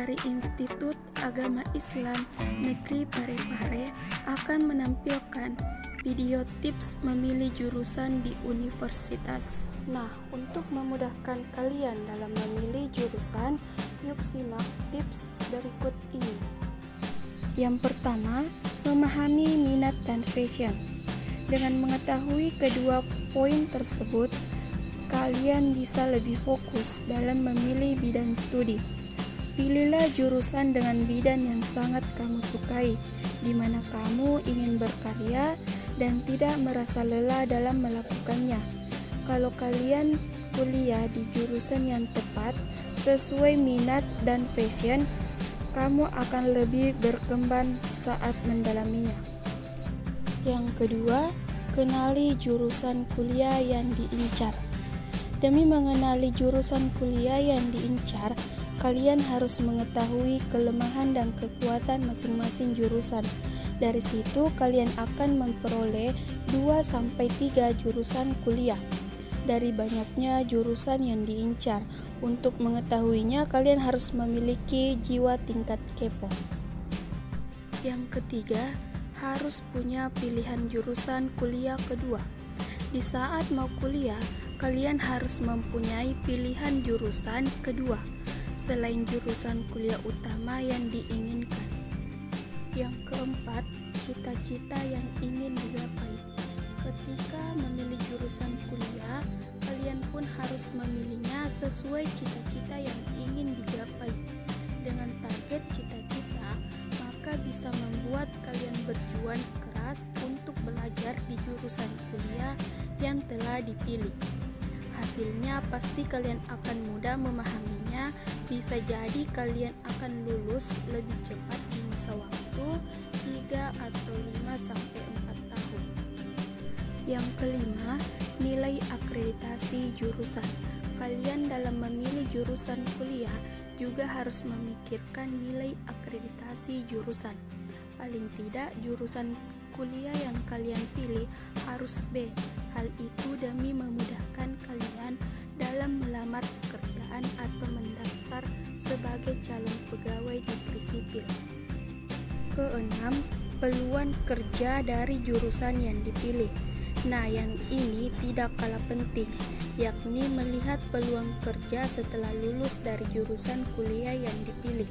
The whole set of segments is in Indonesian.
dari Institut Agama Islam Negeri Parepare akan menampilkan video tips memilih jurusan di universitas. Nah, untuk memudahkan kalian dalam memilih jurusan, yuk simak tips berikut ini. Yang pertama, memahami minat dan passion. Dengan mengetahui kedua poin tersebut, kalian bisa lebih fokus dalam memilih bidang studi. Pilihlah jurusan dengan bidang yang sangat kamu sukai, di mana kamu ingin berkarya dan tidak merasa lelah dalam melakukannya. Kalau kalian kuliah di jurusan yang tepat, sesuai minat dan passion, kamu akan lebih berkembang saat mendalaminya. Yang kedua, kenali jurusan kuliah yang diincar. Demi mengenali jurusan kuliah yang diincar, kalian harus mengetahui kelemahan dan kekuatan masing-masing jurusan. Dari situ kalian akan memperoleh 2-3 jurusan kuliah. Dari banyaknya jurusan yang diincar, untuk mengetahuinya kalian harus memiliki jiwa tingkat kepo. Yang ketiga, harus punya pilihan jurusan kuliah kedua. Di saat mau kuliah, kalian harus mempunyai pilihan jurusan kedua selain jurusan kuliah utama yang diinginkan. Yang keempat, cita-cita yang ingin digapai. Ketika memilih jurusan kuliah, kalian pun harus memilihnya sesuai cita-cita yang ingin digapai. Dengan target cita-cita, maka bisa membuat kalian berjuang keras untuk belajar di jurusan kuliah yang telah dipilih. Hasilnya pasti kalian akan mudah memahaminya, bisa jadi kalian akan lulus lebih cepat di masa waktu 3 atau 5-4 tahun. Yang kelima, nilai akreditasi jurusan. Kalian dalam memilih jurusan kuliah juga harus memikirkan nilai akreditasi jurusan. Paling tidak jurusan kuliah yang kalian pilih harus B. Hal itu demi memudahkan kalian dalam melamar pekerjaan atau mendaftar sebagai calon pegawai negeri sipil. Keenam, peluang kerja dari jurusan yang dipilih. Nah, yang ini tidak kalah penting, yakni melihat peluang kerja setelah lulus dari jurusan kuliah yang dipilih.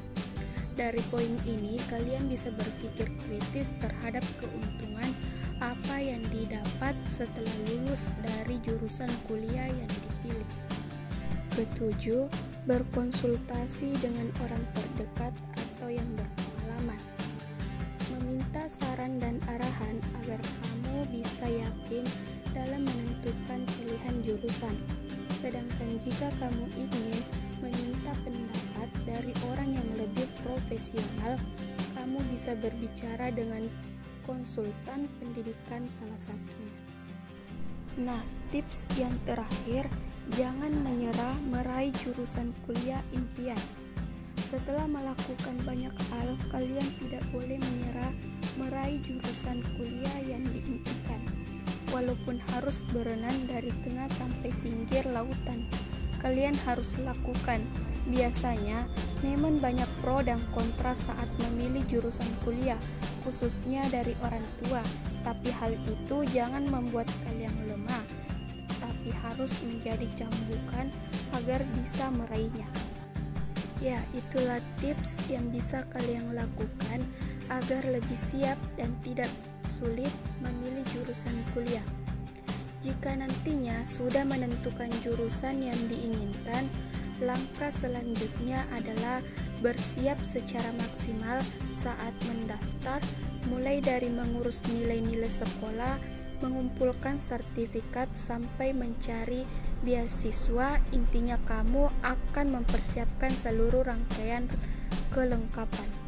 Dari poin ini, kalian bisa berpikir kritis terhadap keuntungan apa yang didapat setelah lulus dari jurusan kuliah yang dipilih. Ketujuh, berkonsultasi dengan orang terdekat atau yang berpengalaman. Meminta saran dan arahan agar kamu bisa yakin dalam menentukan pilihan jurusan. Sedangkan jika kamu ingin meminta pendapat dari orang yang lebih profesional, kamu bisa berbicara dengan konsultan pendidikan salah satunya. Nah, tips yang terakhir, jangan menyerah meraih jurusan kuliah impian. Setelah melakukan banyak hal, kalian tidak boleh menyerah meraih jurusan kuliah yang diimpikan. Walaupun harus berenang dari tengah sampai pinggir lautan, kalian harus lakukan. Biasanya, memang banyak pro dan kontra saat memilih jurusan kuliah, khususnya dari orang tua, tapi hal itu jangan membuat kalian lemah, tapi harus menjadi cambukan agar bisa meraihnya. Ya, itulah tips yang bisa kalian lakukan agar lebih siap dan tidak sulit memilih jurusan kuliah. Jika nantinya sudah menentukan jurusan yang diinginkan, langkah selanjutnya adalah bersiap secara maksimal saat mendaftar, mulai dari mengurus nilai-nilai sekolah, mengumpulkan sertifikat, sampai mencari beasiswa. Intinya kamu akan mempersiapkan seluruh rangkaian kelengkapan.